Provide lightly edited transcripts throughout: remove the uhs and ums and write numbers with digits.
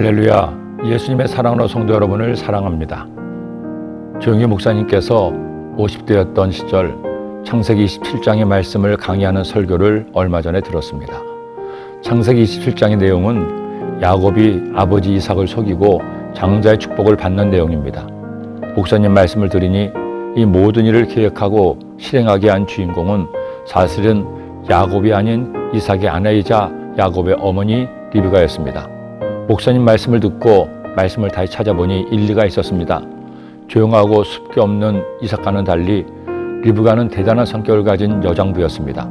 할렐루야, 예수님의 사랑으로 성도 여러분을 사랑합니다. 조영기 목사님께서 50대였던 시절 창세기 27장의 말씀을 강의하는 설교를 얼마 전에 들었습니다. 창세기 27장의 내용은 야곱이 아버지 이삭을 속이고 장자의 축복을 받는 내용입니다. 목사님 말씀을 들으니 이 모든 일을 계획하고 실행하게 한 주인공은 사실은 야곱이 아닌 이삭의 아내이자 야곱의 어머니 리브가였습니다. 목사님 말씀을 듣고 말씀을 다시 찾아보니 일리가 있었습니다. 조용하고 습기 없는 이삭과는 달리 리브가는 대단한 성격을 가진 여장부였습니다.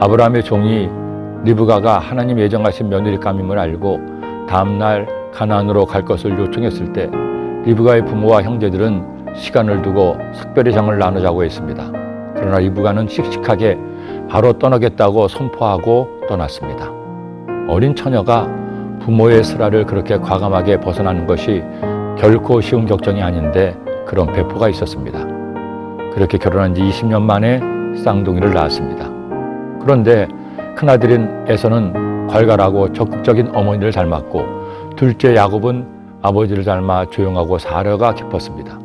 아브라함의 종이 리브가가 하나님 예정하신 며느리감임을 알고 다음날 가나안으로 갈 것을 요청했을 때 리브가의 부모와 형제들은 시간을 두고 식별의 장을 나누자고 했습니다. 그러나 리브가는 씩씩하게 바로 떠나겠다고 선포하고 떠났습니다. 어린 처녀가 부모의 슬하를 그렇게 과감하게 벗어나는 것이 결코 쉬운 격정이 아닌데 그런 배포가 있었습니다. 그렇게 결혼한 지 20년 만에 쌍둥이를 낳았습니다. 그런데 큰아들인 에서는 괄괄하고 적극적인 어머니를 닮았고 둘째 야곱은 아버지를 닮아 조용하고 사려가 깊었습니다.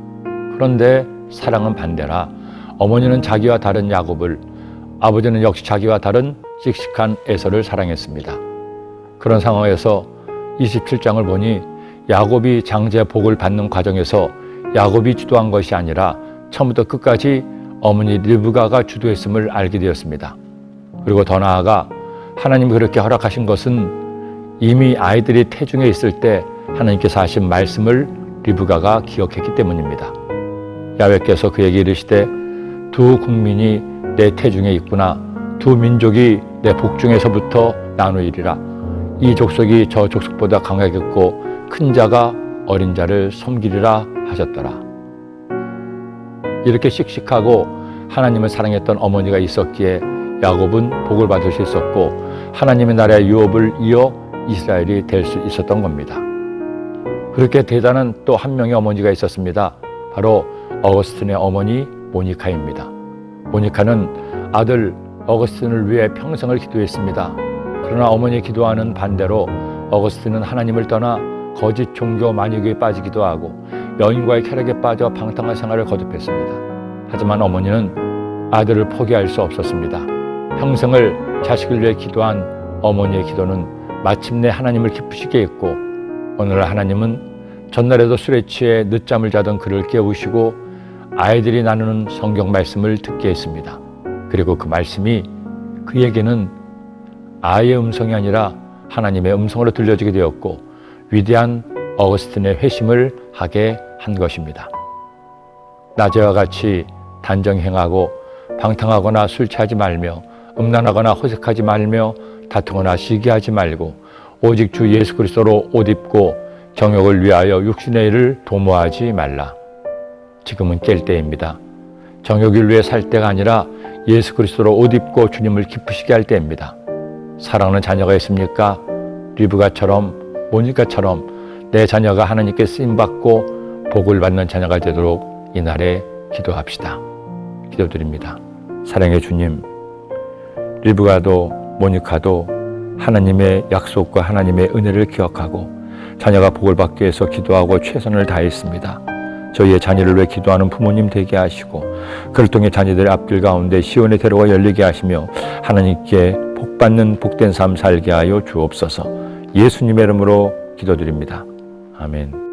그런데 사랑은 반대라 어머니는 자기와 다른 야곱을, 아버지는 역시 자기와 다른 씩씩한 에서를 사랑했습니다. 그런 상황에서 27장을 보니 야곱이 장자의 복을 받는 과정에서 야곱이 주도한 것이 아니라 처음부터 끝까지 어머니 리브가가 주도했음을 알게 되었습니다. 그리고 더 나아가 하나님이 그렇게 허락하신 것은 이미 아이들이 태중에 있을 때 하나님께서 하신 말씀을 리브가가 기억했기 때문입니다. 야훼께서 그에게 이르시되 두 국민이 내 태중에 있구나. 두 민족이 내 복중에서부터 나누이리라. 이 족속이 저 족속보다 강하겠고 큰 자가 어린 자를 섬기리라 하셨더라. 이렇게 씩씩하고 하나님을 사랑했던 어머니가 있었기에 야곱은 복을 받을 수 있었고 하나님의 나라의 유업을 이어 이스라엘이 될 수 있었던 겁니다. 그렇게 대단한 또 한 명의 어머니가 있었습니다. 바로 어거스틴의 어머니 모니카입니다. 모니카는 아들 어거스틴을 위해 평생을 기도했습니다. 그러나 어머니의 기도와는 반대로 어거스틴은 하나님을 떠나 거짓 종교 만유교에 빠지기도 하고 여인과의 쾌락에 빠져 방탕한 생활을 거듭했습니다. 하지만 어머니는 아들을 포기할 수 없었습니다. 평생을 자식을 위해 기도한 어머니의 기도는 마침내 하나님을 기쁘시게 했고 어느 날 하나님은 전날에도 술에 취해 늦잠을 자던 그를 깨우시고 아이들이 나누는 성경 말씀을 듣게 했습니다. 그리고 그 말씀이 그에게는 아이의 음성이 아니라 하나님의 음성으로 들려지게 되었고 위대한 어거스틴의 회심을 하게 한 것입니다. 낮에와 같이 단정 행하고 방탕하거나 술 취하지 말며 음란하거나 호색하지 말며 다투거나 시기하지 말고 오직 주 예수 그리스도로 옷 입고 정욕을 위하여 육신의 일을 도모하지 말라. 지금은 깰 때입니다. 정욕을 위해 살 때가 아니라 예수 그리스도로 옷 입고 주님을 기쁘시게 할 때입니다. 사랑하는 자녀가 있습니까? 리브가처럼 모니카처럼 내 자녀가 하나님께 쓰임받고 복을 받는 자녀가 되도록 이날에 기도합시다. 기도드립니다. 사랑의 주님, 리브가도 모니카도 하나님의 약속과 하나님의 은혜를 기억하고 자녀가 복을 받기 위해서 기도하고 최선을 다했습니다. 저희의 자녀를 위해 기도하는 부모님 되게 하시고 그를 통해 자녀들의 앞길 가운데 시온의 대로가 열리게 하시며 하나님께 복받는 복된 삶 살게 하여 주옵소서. 예수님의 이름으로 기도드립니다. 아멘.